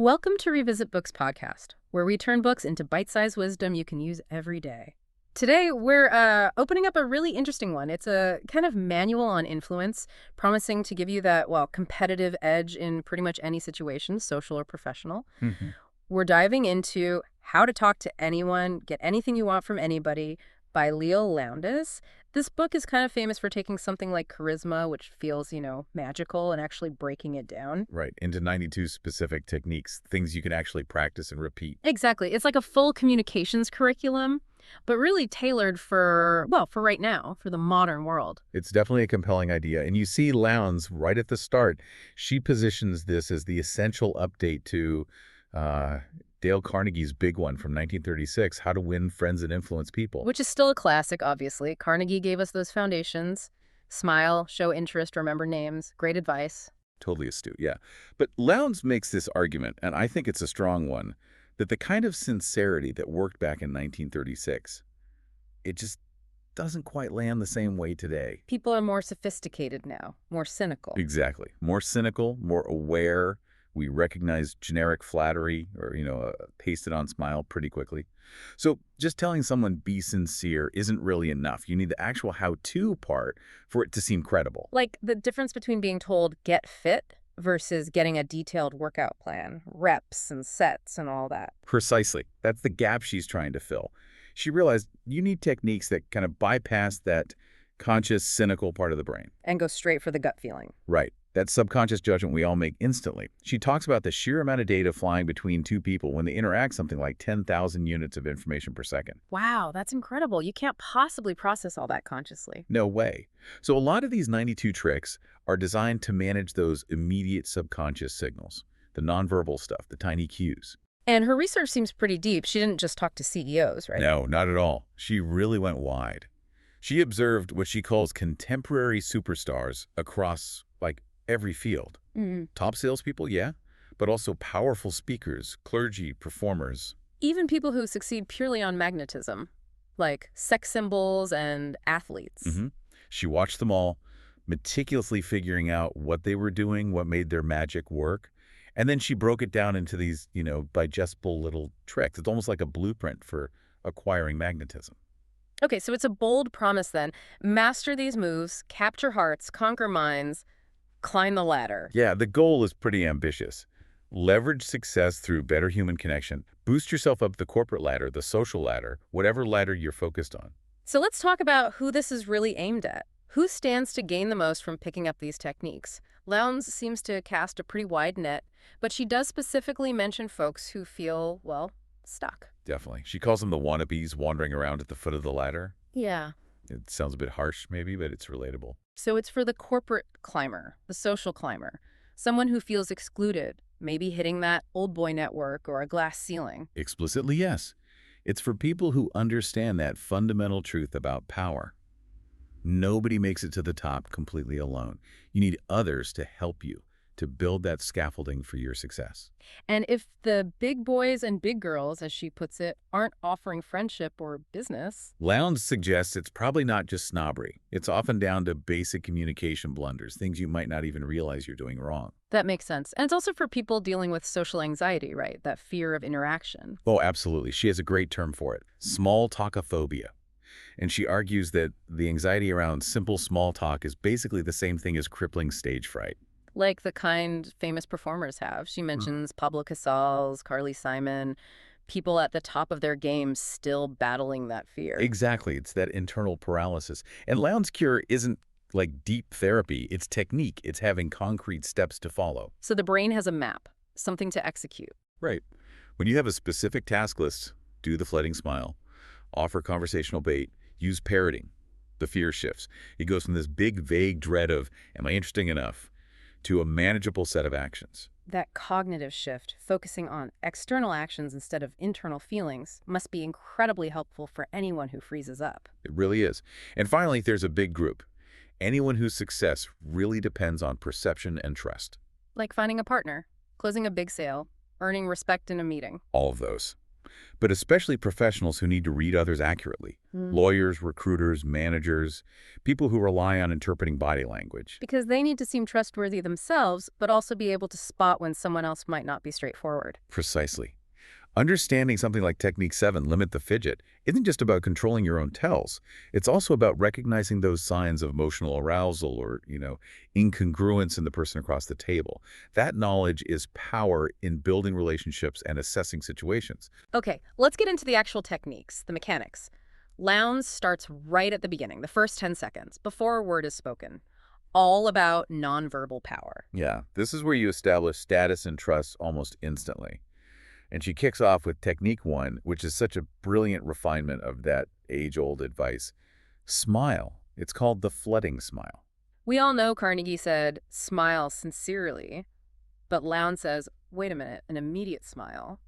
Welcome to Revisit Books podcast, where we turn books into bite-sized wisdom you can use every day. Today, we're opening up a really interesting one. It's a kind of manual on influence, promising to give you that, competitive edge in pretty much any situation, social or professional. Mhm. We're diving into How to Talk to Anyone, Get Anything You Want from Anybody by Leil Lowndes. This book is kind of famous for taking something like charisma, which feels, magical, and actually breaking it down. Right, into 92 specific techniques, things you can actually practice and repeat. Exactly. It's like a full communications curriculum, but really tailored for right now, for the modern world. It's definitely a compelling idea. And you see Lowndes right at the start. She positions this as the essential update to Dale Carnegie's big one from 1936, How to Win Friends and Influence People. Which is still a classic, obviously. Carnegie gave us those foundations. Smile, show interest, remember names. Great advice. Totally astute, yeah. But Lowndes makes this argument, and I think it's a strong one, that the kind of sincerity that worked back in 1936, it just doesn't quite land the same way today. People are more sophisticated now, more cynical. Exactly. More cynical, more aware. We recognize generic flattery or, a pasted-on smile pretty quickly. So just telling someone be sincere isn't really enough. You need the actual how-to part for it to seem credible. Like the difference between being told get fit versus getting a detailed workout plan, reps and sets and all that. Precisely. That's the gap she's trying to fill. She realized you need techniques that kind of bypass that conscious, cynical part of the brain. And go straight for the gut feeling. Right. That subconscious judgment we all make instantly. She talks about the sheer amount of data flying between two people when they interact, something like 10,000 units of information per second. Wow, that's incredible. You can't possibly process all that consciously. No way. So a lot of these 92 tricks are designed to manage those immediate subconscious signals, the nonverbal stuff, the tiny cues. And her research seems pretty deep. She didn't just talk to CEOs, right? No, not at all. She really went wide. She observed what she calls contemporary superstars across, every field. Top salespeople, yeah, but also powerful speakers, clergy, performers. Even people who succeed purely on magnetism, like sex symbols and athletes. She watched them all, meticulously figuring out what they were doing, what made their magic work. And then she broke it down into these, digestible little tricks. It's almost like a blueprint for acquiring magnetism. Okay, so it's a bold promise then. Master these moves, capture hearts, conquer minds, climb the ladder. Yeah, the goal is pretty ambitious. Leverage success through better human connection. Boost yourself up the corporate ladder, the social ladder, whatever ladder you're focused on. So let's talk about who this is really aimed at. Who stands to gain the most from picking up these techniques? Lowndes seems to cast a pretty wide net, but she does specifically mention folks who feel, stuck. Definitely. She calls them the wannabes wandering around at the foot of the ladder. Yeah. It sounds a bit harsh, maybe, but it's relatable. So it's for the corporate climber, the social climber, someone who feels excluded, maybe hitting that old boy network or a glass ceiling. Explicitly, yes. It's for people who understand that fundamental truth about power. Nobody makes it to the top completely alone. You need others to help you, to build that scaffolding for your success. And if the big boys and big girls, as she puts it, aren't offering friendship or business. Lowndes suggests it's probably not just snobbery. It's often down to basic communication blunders, things you might not even realize you're doing wrong. That makes sense. And it's also for people dealing with social anxiety, right? That fear of interaction. Oh, absolutely. She has a great term for it, small talkophobia. And she argues that the anxiety around simple small talk is basically the same thing as crippling stage fright. Like the kind famous performers have. She mentions Pablo Casals, Carly Simon, people at the top of their game still battling that fear. Exactly. It's that internal paralysis. And Lowndes' cure isn't like deep therapy. It's technique. It's having concrete steps to follow. So the brain has a map, something to execute. Right. When you have a specific task list, do the fleeting smile, offer conversational bait, use parroting. The fear shifts. It goes from this big, vague dread of, am I interesting enough, to a manageable set of actions. That cognitive shift, focusing on external actions instead of internal feelings, must be incredibly helpful for anyone who freezes up. It really is. And finally, there's a big group. Anyone whose success really depends on perception and trust. Like finding a partner, closing a big sale, earning respect in a meeting. All of those. but especially professionals who need to read others accurately. Mm. Lawyers, recruiters, managers, people who rely on interpreting body language. Because they need to seem trustworthy themselves, but also be able to spot when someone else might not be straightforward. Precisely. Understanding something like Technique 7, Limit the Fidget, isn't just about controlling your own tells. It's also about recognizing those signs of emotional arousal or, incongruence in the person across the table. That knowledge is power in building relationships and assessing situations. Okay, let's get into the actual techniques, the mechanics. Lowndes starts right at the beginning, the first 10 seconds, before a word is spoken. All about nonverbal power. Yeah, this is where you establish status and trust almost instantly. And she kicks off with Technique 1, which is such a brilliant refinement of that age-old advice. Smile. It's called the flooding smile. We all know Carnegie said, smile sincerely, but Lowndes says, wait a minute, an immediate smile?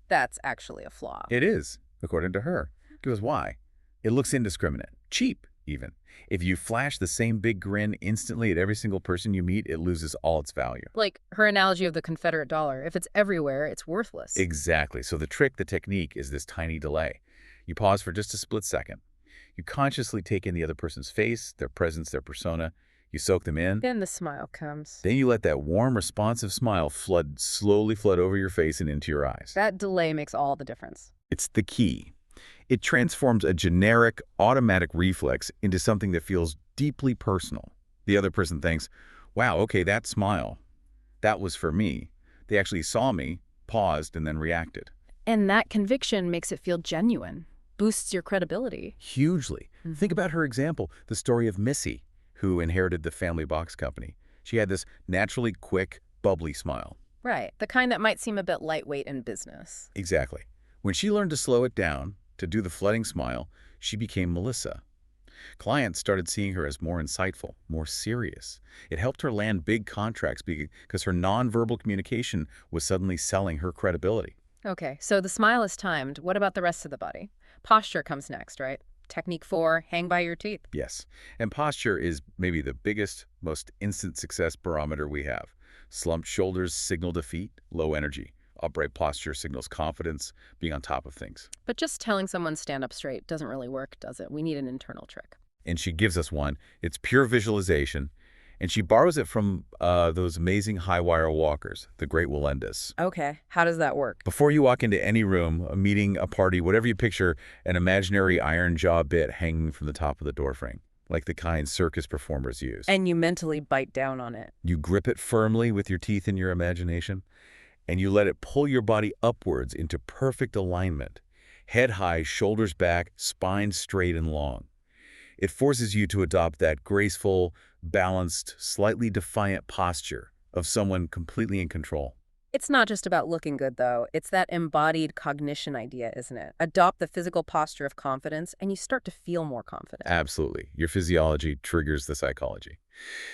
That's actually a flaw. It is, according to her. Because why? It looks indiscriminate, cheap even. If you flash the same big grin instantly at every single person you meet, it loses all its value. Like her analogy of the Confederate dollar. If it's everywhere, it's worthless. Exactly. So the technique is this tiny delay. You pause for just a split second. You consciously take in the other person's face, their presence, their persona. You soak them in. Then the smile comes. Then you let that warm, responsive smile slowly flood over your face and into your eyes. That delay makes all the difference. It's the key. It transforms a generic, automatic reflex into something that feels deeply personal. The other person thinks, wow, okay, that smile, that was for me. They actually saw me, paused, and then reacted. And that conviction makes it feel genuine, boosts your credibility. Hugely. Think about her example, the story of Missy, who inherited the family box company. She had this naturally quick, bubbly smile. Right, the kind that might seem a bit lightweight in business. Exactly. When she learned to slow it down, to do the flooding smile, she became Melissa. Clients started seeing her as more insightful, more serious. It helped her land big contracts because her nonverbal communication was suddenly selling her credibility. Okay, so the smile is timed. What about the rest of the body? Posture comes next, right? Technique 4, hang by your teeth. Yes, and posture is maybe the biggest, most instant success barometer we have. Slumped shoulders signal defeat, low energy. Upright posture signals confidence, being on top of things. But just telling someone stand up straight doesn't really work, does it? We need an internal trick. And she gives us one. It's pure visualization. And she borrows it from those amazing high-wire walkers, the great Leil Lowndes. Okay, how does that work? Before you walk into any room, a meeting, a party, whatever you picture, an imaginary iron jaw bit hanging from the top of the doorframe, like the kind circus performers use. And you mentally bite down on it. You grip it firmly with your teeth in your imagination, and you let it pull your body upwards into perfect alignment. Head high, shoulders back, spine straight and long. It forces you to adopt that graceful, balanced, slightly defiant posture of someone completely in control. It's not just about looking good, though. It's that embodied cognition idea, isn't it? Adopt the physical posture of confidence, and you start to feel more confident. Absolutely. Your physiology triggers the psychology.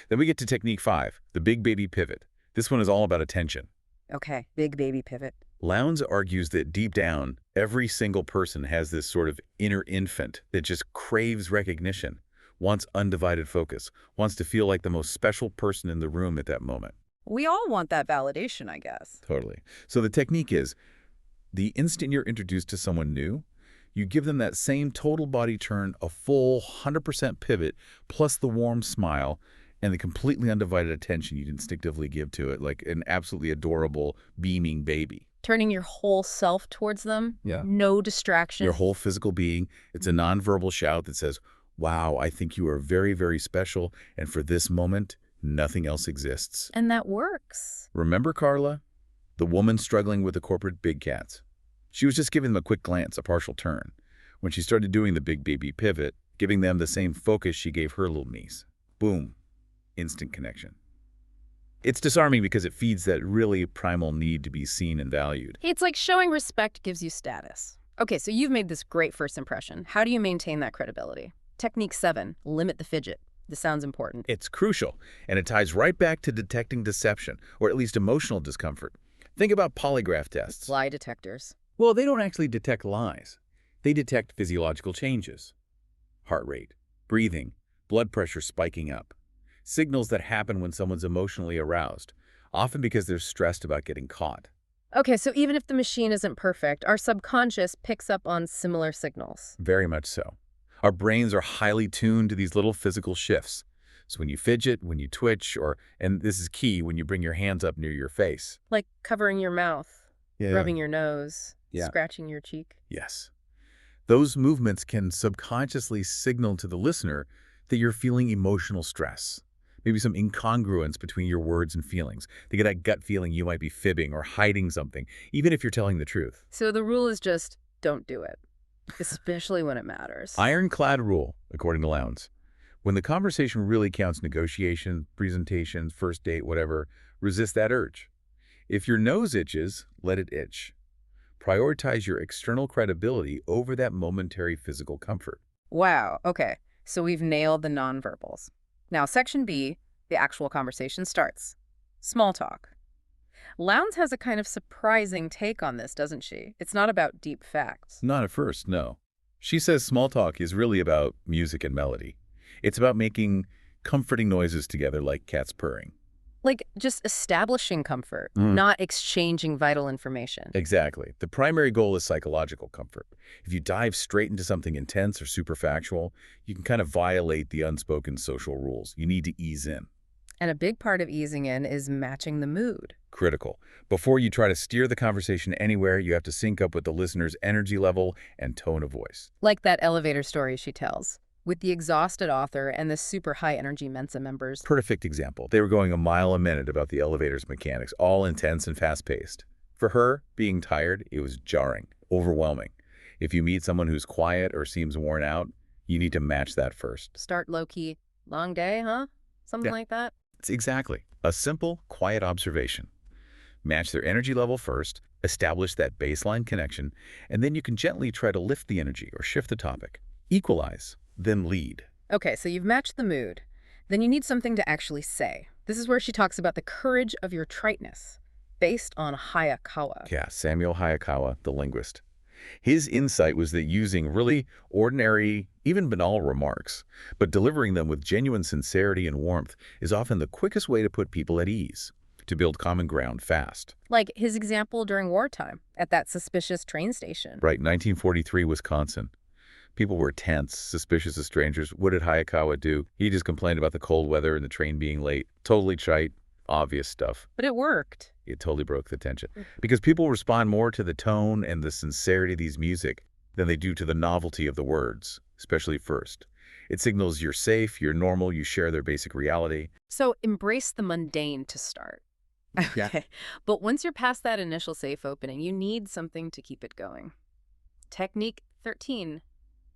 Then we get to Technique 5, the big baby pivot. This one is all about attention. Okay, big baby pivot. Lowndes argues that deep down, every single person has this sort of inner infant that just craves recognition, wants undivided focus, wants to feel like the most special person in the room at that moment. We all want that validation, I guess. Totally. So the technique is, the instant you're introduced to someone new, you give them that same total body turn, a full 100% pivot, plus the warm smile, and the completely undivided attention you'd instinctively give to it, like an absolutely adorable, beaming baby. Turning your whole self towards them. Yeah. No distraction. Your whole physical being. It's a nonverbal shout that says, wow, I think you are very, very special, and for this moment, nothing else exists. And that works. Remember Carla? The woman struggling with the corporate big cats. She was just giving them a quick glance, a partial turn. When she started doing the big baby pivot, giving them the same focus she gave her little niece. Boom. Instant connection. It's disarming because it feeds that really primal need to be seen and valued. It's like showing respect gives you status. Okay, so you've made this great first impression. How do you maintain that credibility? Technique 7, limit the fidget. This sounds important. It's crucial, and it ties right back to detecting deception, or at least emotional discomfort. Think about polygraph tests. Lie detectors. Well, they don't actually detect lies. They detect physiological changes. Heart rate, breathing, blood pressure spiking up. Signals that happen when someone's emotionally aroused, often because they're stressed about getting caught. Okay, so even if the machine isn't perfect, our subconscious picks up on similar signals. Very much so. Our brains are highly tuned to these little physical shifts. So when you fidget, when you twitch, and this is key, when you bring your hands up near your face. Like covering your mouth, Yeah. rubbing your nose, Yeah. scratching your cheek. Yes. Those movements can subconsciously signal to the listener that you're feeling emotional stress. Maybe some incongruence between your words and feelings. They get that gut feeling you might be fibbing or hiding something, even if you're telling the truth. So the rule is just don't do it, especially when it matters. Ironclad rule, according to Lowndes. When the conversation really counts, negotiation, presentations, first date, whatever, resist that urge. If your nose itches, let it itch. Prioritize your external credibility over that momentary physical comfort. Wow, okay. So we've nailed the nonverbals. Now, section B, the actual conversation starts. Small talk. Lowndes has a kind of surprising take on this, doesn't she? It's not about deep facts. Not at first, no. She says small talk is really about music and melody. It's about making comforting noises together like cats purring. Like just establishing comfort, not exchanging vital information. Exactly. The primary goal is psychological comfort. If you dive straight into something intense or super factual, you can kind of violate the unspoken social rules. You need to ease in. And a big part of easing in is matching the mood. Critical. Before you try to steer the conversation anywhere, you have to sync up with the listener's energy level and tone of voice. Like that elevator story she tells, with the exhausted author and the super high-energy Mensa members. Perfect example. They were going a mile a minute about the elevator's mechanics, all intense and fast-paced. For her, being tired, it was jarring, overwhelming. If you meet someone who's quiet or seems worn out, you need to match that first. Start low-key. Long day, huh? Something like that? It's exactly. A simple, quiet observation. Match their energy level first, establish that baseline connection, and then you can gently try to lift the energy or shift the topic. Equalize, then lead. Okay, so you've matched the mood. Then you need something to actually say. This is where she talks about the courage of your triteness, based on Hayakawa. Yeah, Samuel Hayakawa, the linguist. His insight was that using really ordinary, even banal remarks, but delivering them with genuine sincerity and warmth is often the quickest way to put people at ease, to build common ground fast. Like his example during wartime, at that suspicious train station. Right, 1943, Wisconsin. People were tense, suspicious of strangers. What did Hayakawa do? He just complained about the cold weather and the train being late. Totally trite, obvious stuff. But it worked. It totally broke the tension. Because people respond more to the tone and the sincerity of these music than they do to the novelty of the words, especially first. It signals you're safe, you're normal, you share their basic reality. So embrace the mundane to start. Yeah. Okay. But once you're past that initial safe opening, you need something to keep it going. Technique 13.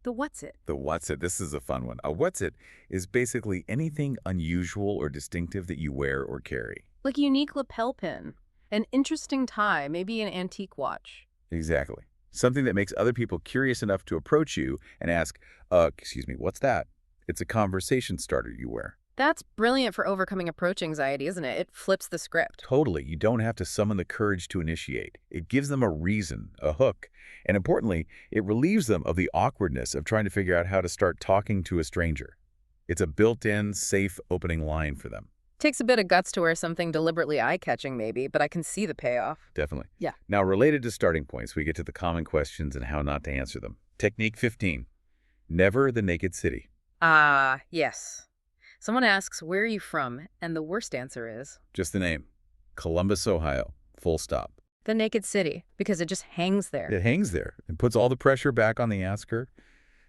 The what's it? The what's it? This is a fun one. A what's it is basically anything unusual or distinctive that you wear or carry. Like a unique lapel pin, an interesting tie, maybe an antique watch. Exactly. Something that makes other people curious enough to approach you and ask, excuse me, what's that? It's a conversation starter you wear. That's brilliant for overcoming approach anxiety, isn't it? It flips the script. Totally. You don't have to summon the courage to initiate. It gives them a reason, a hook. And importantly, it relieves them of the awkwardness of trying to figure out how to start talking to a stranger. It's a built-in, safe opening line for them. Takes a bit of guts to wear something deliberately eye-catching, maybe, but I can see the payoff. Definitely. Yeah. Now, related to starting points, we get to the common questions and how not to answer them. Technique 15. Never the naked city. Yes. Someone asks, where are you from? And the worst answer is... Just the name. Columbus, Ohio. Full stop. the naked city, because it just hangs there. It hangs there and puts all the pressure back on the asker.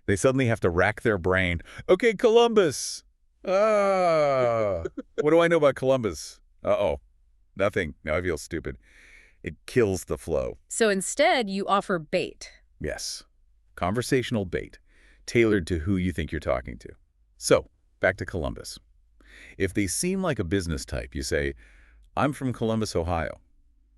They suddenly have to rack their brain. Okay, Columbus. What do I know about Columbus? Uh-oh. Nothing. Now I feel stupid. It kills the flow. So instead, you offer bait. Yes. Conversational bait, tailored to who you think you're talking to. So, back to Columbus. If they seem like a business type, you say, I'm from Columbus, Ohio.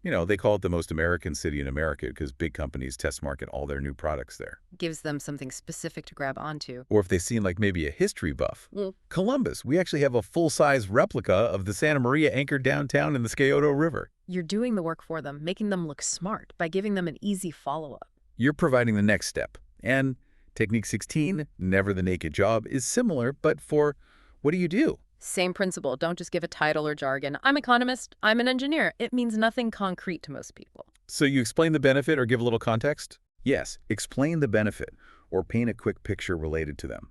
You know, they call it the most American city in America because big companies test market all their new products there. Gives them something specific to grab onto. Or if they seem like maybe a history buff. Columbus, we actually have a full-size replica of the Santa Maria anchored downtown in the Scioto River. You're doing the work for them, making them look smart by giving them an easy follow-up. You're providing the next step. And technique 16, never the naked job, is similar, but for what do you do? Same principle. Don't just give a title or jargon. I'm economist. I'm an engineer. It means nothing concrete to most people. So you explain the benefit or give a little context? Yes, explain the benefit or paint a quick picture related to them.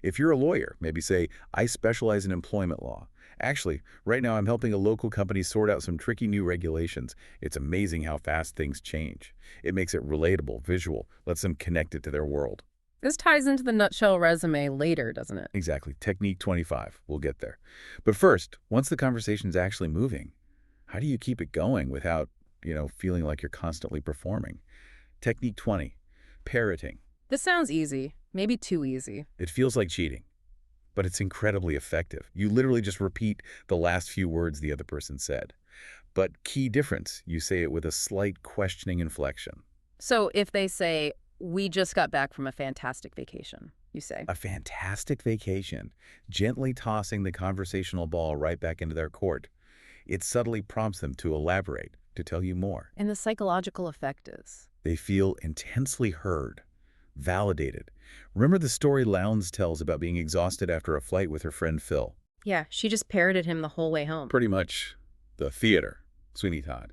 If you're a lawyer, maybe say, I specialize in employment law. Actually, right now I'm helping a local company sort out some tricky new regulations. It's amazing how fast things change. It makes it relatable, visual, lets them connect it to their world. This ties into the nutshell resume later, doesn't it? Exactly. Technique 25. We'll get there. But first, once the conversation's actually moving, how do you keep it going without, feeling like you're constantly performing? Technique 20. Parroting. This sounds easy. Maybe too easy. It feels like cheating, but it's incredibly effective. You literally just repeat the last few words the other person said. But key difference, you say it with a slight questioning inflection. So if they say, we just got back from a fantastic vacation, you say. A fantastic vacation, gently tossing the conversational ball right back into their court. It subtly prompts them to elaborate, to tell you more. And the psychological effect is? They feel intensely heard, validated. Remember the story Lowndes tells about being exhausted after a flight with her friend Phil? Yeah, she just parroted him the whole way home. Pretty much. The theater, Sweeney Todd.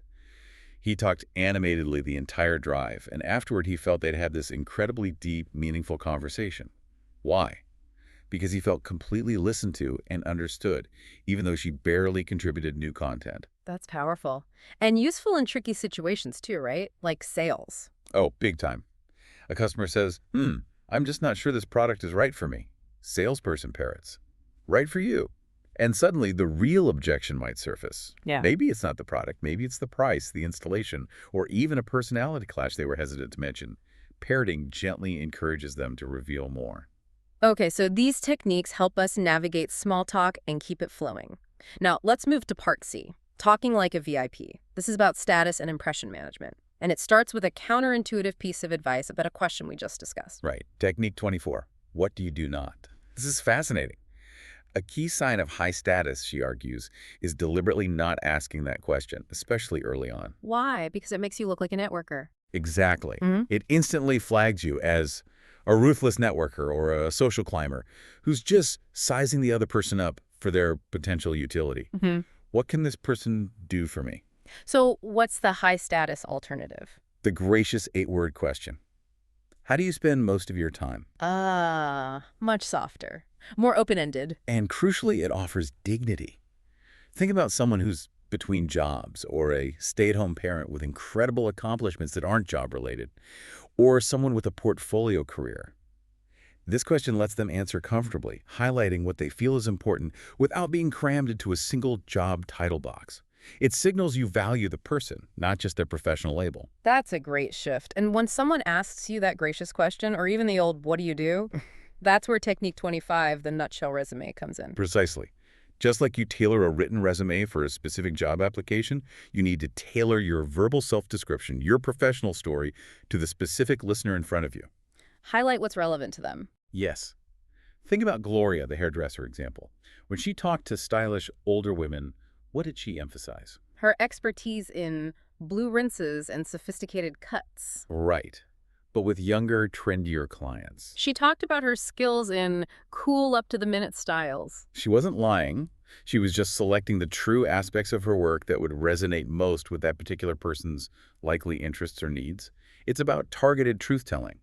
He talked animatedly the entire drive, and afterward he felt they'd had this incredibly deep, meaningful conversation. Why? Because he felt completely listened to and understood, even though she barely contributed new content. That's powerful. And useful in tricky situations too, right? Like sales. Oh, big time. A customer says, I'm just not sure this product is right for me. Salesperson parrots. Right for you. And suddenly the real objection might surface. Yeah. Maybe it's not the product, maybe it's the price, the installation, or even a personality clash they were hesitant to mention. Parroting gently encourages them to reveal more. Okay, so these techniques help us navigate small talk and keep it flowing. Now, let's move to part C, talking like a VIP. This is about status and impression management. And it starts with a counterintuitive piece of advice about a question we just discussed. Right. Technique 24. What do you do not? This is fascinating. A key sign of high status, she argues, is deliberately not asking that question, especially early on. Why? Because it makes you look like a networker. Exactly. It instantly flags you as a ruthless networker or a social climber who's just sizing the other person up for their potential utility. What can this person do for me? So what's the high status alternative? The gracious 8-word question. How do you spend most of your time? Much softer. More open-ended. And crucially, it offers dignity. Think about someone who's between jobs, or a stay-at-home parent with incredible accomplishments that aren't job-related, or someone with a portfolio career. This question lets them answer comfortably, highlighting what they feel is important without being crammed into a single job title box. It signals you value the person, not just their professional label. That's a great shift. And when someone asks you that gracious question, or even the old, what do you do? That's where Technique 25, the nutshell resume, comes in. Precisely. Just like you tailor a written resume for a specific job application, you need to tailor your verbal self-description, your professional story, to the specific listener in front of you. Highlight what's relevant to them. Yes. Think about Gloria, the hairdresser example. When she talked to stylish older women, what did she emphasize? Her expertise in blue rinses and sophisticated cuts. Right. But with younger, trendier clients. She talked about her skills in cool, up-to-the-minute styles. She wasn't lying. She was just selecting the true aspects of her work that would resonate most with that particular person's likely interests or needs. It's about targeted truth-telling.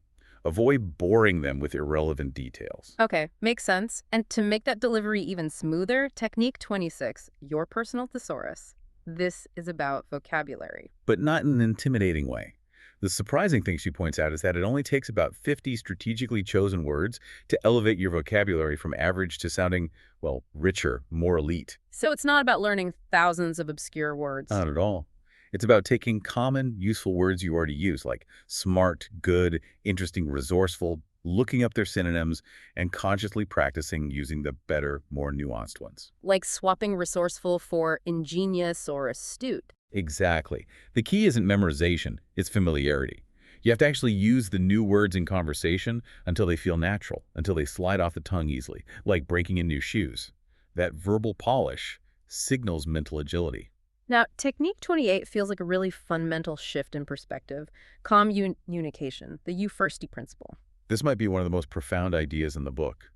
Avoid boring them with irrelevant details. Okay, makes sense. And to make that delivery even smoother, Technique 26, your personal thesaurus. This is about vocabulary. But not in an intimidating way. The surprising thing she points out is that it only takes about 50 strategically chosen words to elevate your vocabulary from average to sounding, well, richer, more elite. So it's not about learning thousands of obscure words. Not at all. It's about taking common, useful words you already use, like smart, good, interesting, resourceful, looking up their synonyms, and consciously practicing using the better, more nuanced ones. Like swapping resourceful for ingenious or astute. Exactly. The key isn't memorization, it's familiarity. You have to actually use the new words in conversation until they feel natural, until they slide off the tongue easily, like breaking in new shoes. That verbal polish signals mental agility. Now, Technique 28 feels like a really fundamental shift in perspective. Communication, the you-firsty principle. This might be one of the most profound ideas in the book.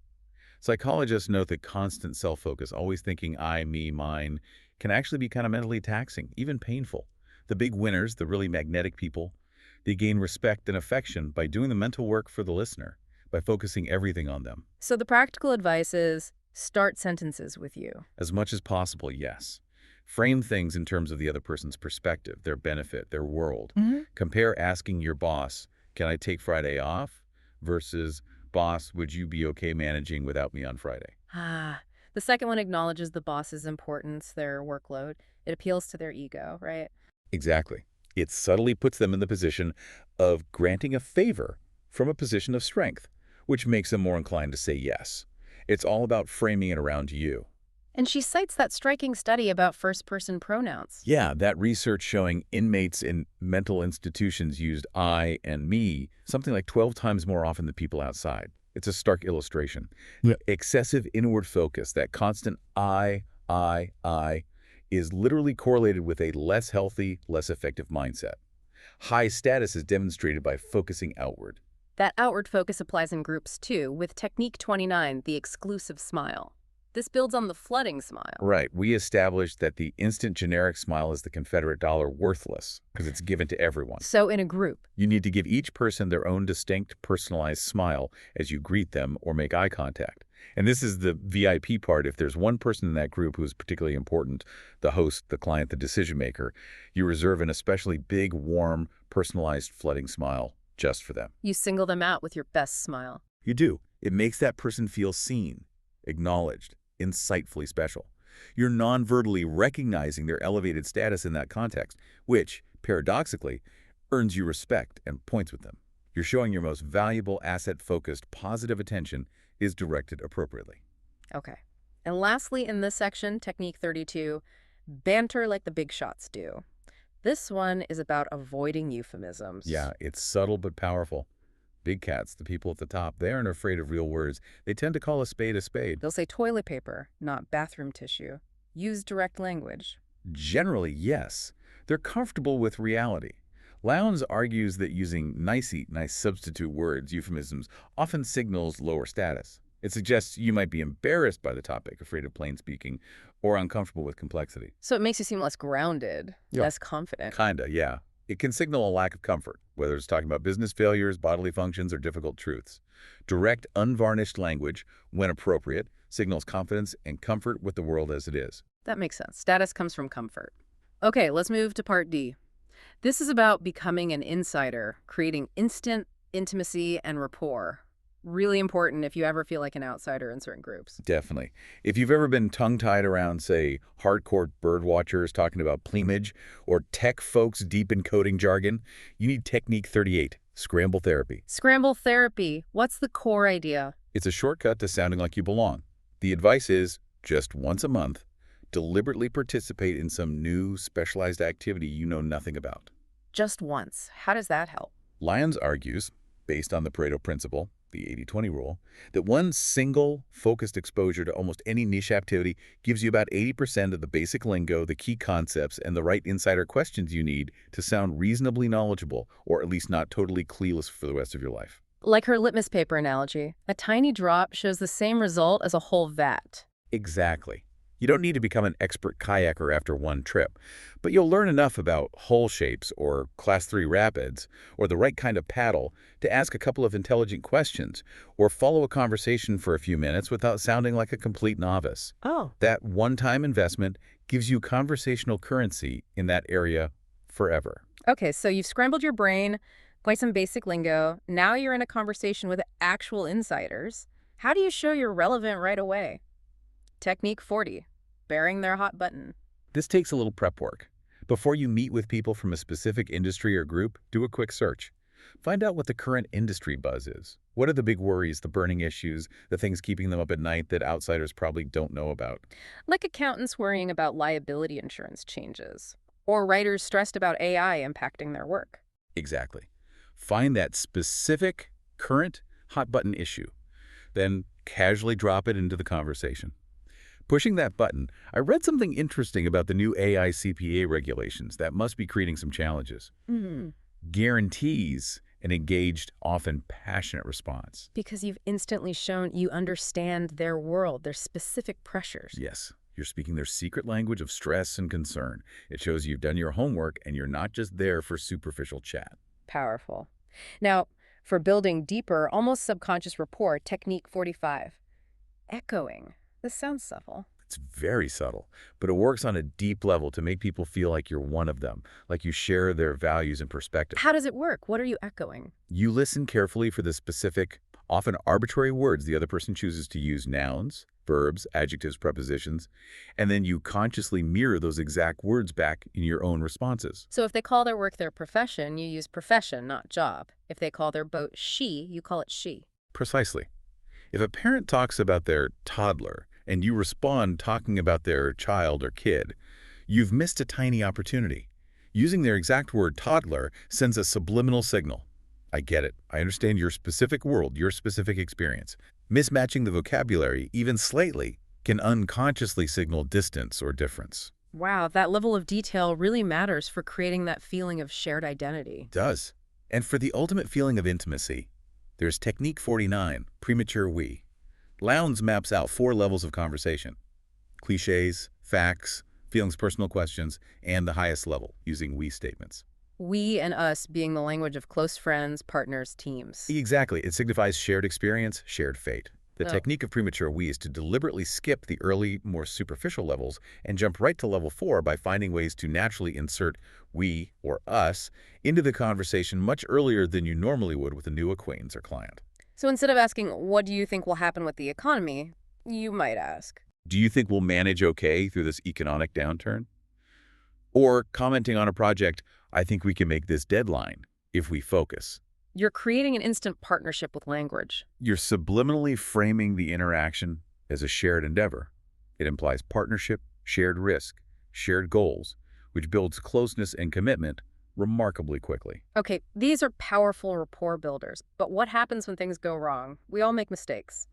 Psychologists note that constant self-focus, always thinking I, me, mine, can actually be kind of mentally taxing, even painful. The big winners, the really magnetic people, they gain respect and affection by doing the mental work for the listener, by focusing everything on them. So the practical advice is start sentences with you. As much as possible, yes. Frame things in terms of the other person's perspective, their benefit, their world. Compare asking your boss, can I take Friday off? Versus, boss, would you be okay managing without me on Friday? The second one acknowledges the boss's importance, their workload. It appeals to their ego, right? Exactly. It subtly puts them in the position of granting a favor from a position of strength, which makes them more inclined to say yes. It's all about framing it around you. And she cites that striking study about first-person pronouns. Yeah, that research showing inmates in mental institutions used I and me something like 12 times more often than people outside. It's a stark illustration. Yeah. Excessive inward focus, that constant I, is literally correlated with a less healthy, less effective mindset. High status is demonstrated by focusing outward. That outward focus applies in groups too, with Technique 29, the exclusive smile. This builds on the flooding smile. Right. We established that the instant generic smile is the Confederate dollar worthless because it's given to everyone. So in a group, You need to give each person their own distinct, personalized smile as you greet them or make eye contact. And this is the VIP part. If there's one person in that group who is particularly important, the host, the client, the decision maker, you reserve an especially big, warm, personalized flooding smile just for them. you single them out with your best smile. You do. It makes that person feel seen, acknowledged, insightfully special. You're non-verbally recognizing their elevated status in that context, which, paradoxically, earns you respect and points with them. You're showing your most valuable asset-focused, positive attention is directed appropriately. Okay. And lastly, in this section, Technique 32, banter like the big shots do. This one is about avoiding euphemisms. Yeah, it's subtle but powerful. Big cats, the people at the top, they aren't afraid of real words. They tend to call a spade a spade. They'll say toilet paper, not bathroom tissue. Use direct language. Generally, yes. They're comfortable with reality. Lowndes argues that using nice substitute words, euphemisms, often signals lower status. It suggests you might be embarrassed by the topic, afraid of plain speaking, or uncomfortable with complexity. So it makes you seem less grounded, Yeah. less confident. Kinda, yeah. It can signal a lack of comfort, whether it's talking about business failures, bodily functions, or difficult truths. Direct, unvarnished language, when appropriate, signals confidence and comfort with the world as it is. That makes sense. Status comes from comfort. Okay, let's move to part D. This is about becoming an insider, creating instant intimacy and rapport. Really important if you ever feel like an outsider in certain groups. Definitely. If you've ever been tongue-tied around, say, hardcore bird watchers talking about plumage, or tech folks deep in coding jargon, you need Technique 38, Scramble Therapy. Scramble therapy. What's the core idea? It's a shortcut to sounding like you belong. The advice is, just once a month, deliberately participate in some new, specialized activity you know nothing about. Just once. How does that help? Lyons argues, based on the Pareto principle, the 80-20 rule, that one single, focused exposure to almost any niche activity gives you about 80% of the basic lingo, the key concepts, and the right insider questions you need to sound reasonably knowledgeable, or at least not totally clueless for the rest of your life. Like her litmus paper analogy, a tiny drop shows the same result as a whole vat. Exactly. You don't need to become an expert kayaker after one trip, but you'll learn enough about hull shapes or Class 3 rapids or the right kind of paddle to ask a couple of intelligent questions or follow a conversation for a few minutes without sounding like a complete novice. Oh. That one-time investment gives you conversational currency in that area forever. Okay, so you've scrambled your brain, got some basic lingo. Now you're in a conversation with actual insiders. How do you show you're relevant right away? Technique 40, bearing their hot button. This takes a little prep work. Before you meet with people from a specific industry or group, do a quick search. Find out what the current industry buzz is. What are the big worries, the burning issues, the things keeping them up at night that outsiders probably don't know about? Like accountants worrying about liability insurance changes, or writers stressed about AI impacting their work. Exactly. Find that specific, current, hot-button issue. Then casually drop it into the conversation. Pushing that button, I read something interesting about the new AI CPA regulations that must be creating some challenges. Guarantees an engaged, often passionate response. Because you've instantly shown you understand their world, their specific pressures. Yes, you're speaking their secret language of stress and concern. It shows you've done your homework and you're not just there for superficial chat. Powerful. Now, for building deeper, almost subconscious rapport, technique 45. Echoing. This sounds subtle. It's very subtle, but it works on a deep level to make people feel like you're one of them, like you share their values and perspectives. How does it work? What are you echoing? You listen carefully for the specific, often arbitrary words the other person chooses to use: nouns, verbs, adjectives, prepositions, and then you consciously mirror those exact words back in your own responses. So if they call their work their profession, you use profession, not job. If they call their boat she, you call it she. Precisely. If a parent talks about their toddler and you respond talking about their child or kid, you've missed a tiny opportunity. Using their exact word toddler sends a subliminal signal. I get it. I understand your specific world, your specific experience. Mismatching the vocabulary, even slightly, can unconsciously signal distance or difference. Wow, that level of detail really matters for creating that feeling of shared identity. It does. And for the ultimate feeling of intimacy, there's technique 49, premature we. Lowndes maps out 4 levels of conversation: cliches, facts, feelings, personal questions, and the highest level, using we statements. We and us being the language of close friends, partners, teams. Exactly. It signifies shared experience, shared fate. The Oh. technique of premature we is to deliberately skip the early, more superficial levels and jump right to level 4 by finding ways to naturally insert we or us into the conversation much earlier than you normally would with a new acquaintance or client. So instead of asking, what do you think will happen with the economy, you might ask, Do you think we'll manage okay through this economic downturn? Or commenting on a project, I think we can make this deadline if we focus. you're creating an instant partnership with language. You're subliminally framing the interaction as a shared endeavor. It implies partnership, shared risk, shared goals, which builds closeness and commitment remarkably quickly. Okay, these are powerful rapport builders, but what happens when things go wrong? We all make mistakes.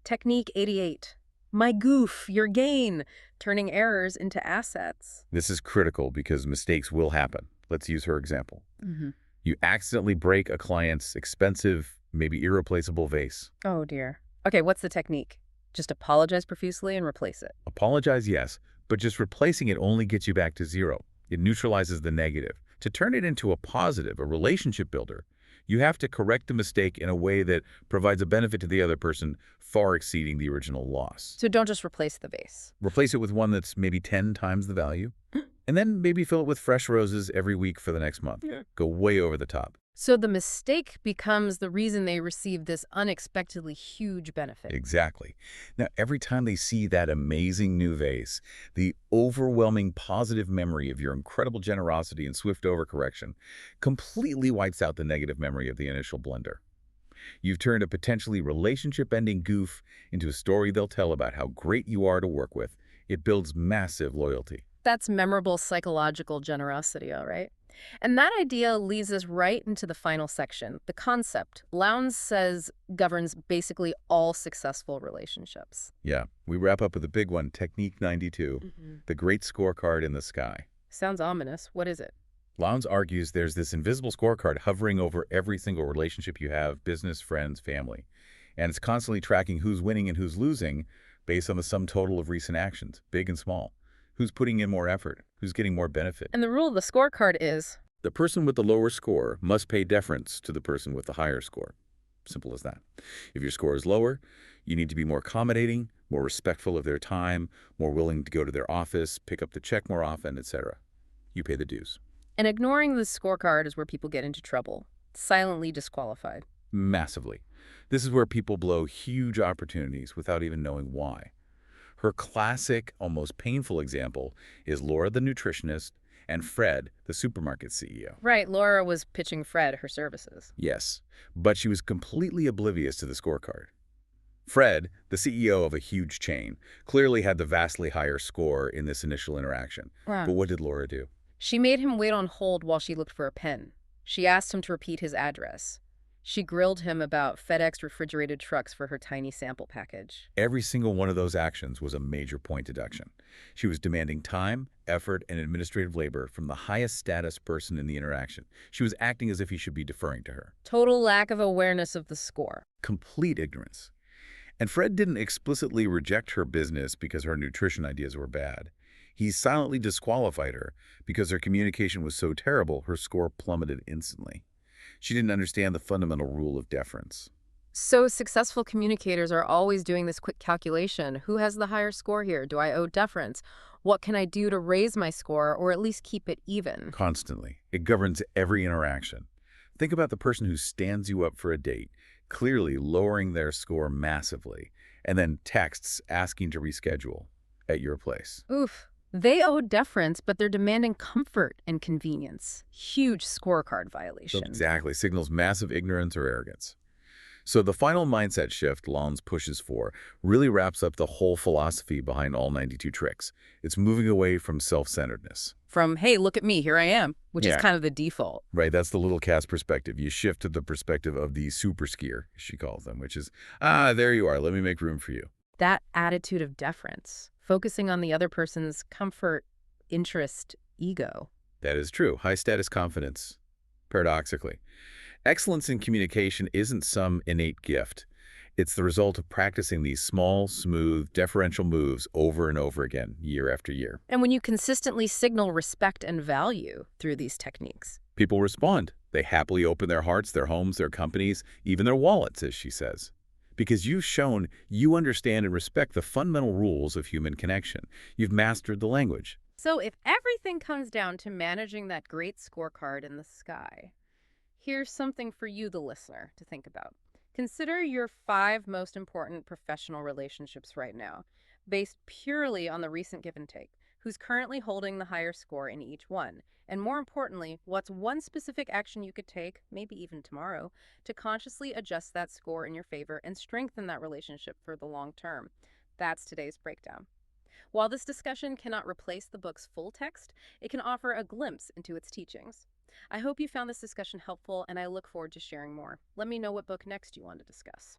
Technique 88. My goof, your gain, turning errors into assets. This is critical because mistakes will happen. Let's use her example. Mm-hmm. You accidentally break a client's expensive, maybe irreplaceable vase. Oh, dear. Okay, what's the technique? Just apologize profusely and replace it. Apologize, yes, but just replacing it only gets you back to zero. It neutralizes the negative. To turn it into a positive, a relationship builder, you have to correct the mistake in a way that provides a benefit to the other person far exceeding the original loss. So don't just replace the vase. Replace it with one that's maybe 10 times the value, and then maybe fill it with fresh roses every week for the next month. Yeah. Go way over the top. So the mistake becomes the reason they receive this unexpectedly huge benefit. Exactly. Now, every time they see that amazing new vase, the overwhelming positive memory of your incredible generosity and swift overcorrection completely wipes out the negative memory of the initial blunder. You've turned a potentially relationship-ending goof into a story they'll tell about how great you are to work with. It builds massive loyalty. That's memorable psychological generosity, all right? And that idea leads us right into the final section, the concept Lowndes says governs basically all successful relationships. Yeah, we wrap up with a big one, Technique 92, the great scorecard in the sky. Sounds ominous. What is it? Lowndes argues there's this invisible scorecard hovering over every single relationship you have, business, friends, family. And it's constantly tracking who's winning and who's losing based on the sum total of recent actions, big and small. Who's putting in more effort? Who's getting more benefit? And the rule of the scorecard is The person with the lower score must pay deference to the person with the higher score. Simple as that. If your score is lower, you need to be more accommodating, more respectful of their time, more willing to go to their office, pick up the check more often, etc. You pay the dues. And ignoring the scorecard is where people get into trouble, silently disqualified. Massively. This is where people blow huge opportunities without even knowing why. Her classic, almost painful example is Laura the nutritionist and Fred, the supermarket CEO. Right, Laura was pitching Fred her services. Yes, but she was completely oblivious to the scorecard. Fred, the CEO of a huge chain, clearly had the vastly higher score in this initial interaction. Wow. But what did Laura do? She made him wait on hold while she looked for a pen. She asked him to repeat his address. She grilled him about FedEx refrigerated trucks for her tiny sample package. Every single one of those actions was a major point deduction. She was demanding time, effort, and administrative labor from the highest status person in the interaction. She was acting as if he should be deferring to her. Total lack of awareness of the score. Complete ignorance. And Fred didn't explicitly reject her business because her nutrition ideas were bad. He silently disqualified her because her communication was so terrible her score plummeted instantly. She didn't understand the fundamental rule of deference. So successful communicators are always doing this quick calculation. Who has the higher score here? Do I owe deference? What can I do to raise my score or at least keep it even? Constantly. It governs every interaction. Think about the person who stands you up for a date, clearly lowering their score massively, and then texts asking to reschedule at your place. Oof. They owe deference, but they're demanding comfort and convenience. Huge scorecard violation. Exactly. Signals massive ignorance or arrogance. So the final mindset shift Lowndes pushes for really wraps up the whole philosophy behind all 92 tricks. It's moving away from self-centeredness. From, hey, look at me, here I am, which is kind of the default. Right, that's the little cast perspective. You shift to the perspective of the super skier, she calls them, which is, there you are, let me make room for you. That attitude of deference, focusing on the other person's comfort, interest, ego. That is true. High status confidence, paradoxically. Excellence in communication isn't some innate gift. It's the result of practicing these small, smooth, deferential moves over and over again, year after year. And when you consistently signal respect and value through these techniques, people respond. They happily open their hearts, their homes, their companies, even their wallets, as she says. Because you've shown you understand and respect the fundamental rules of human connection. You've mastered the language. So if everything comes down to managing that great scorecard in the sky, here's something for you, the listener, to think about. Consider your 5 most important professional relationships right now, based purely on the recent give and take. Who's currently holding the higher score in each one? And more importantly, what's one specific action you could take, maybe even tomorrow, to consciously adjust that score in your favor and strengthen that relationship for the long term? That's today's breakdown. While this discussion cannot replace the book's full text, it can offer a glimpse into its teachings. I hope you found this discussion helpful, and I look forward to sharing more. Let me know what book next you want to discuss.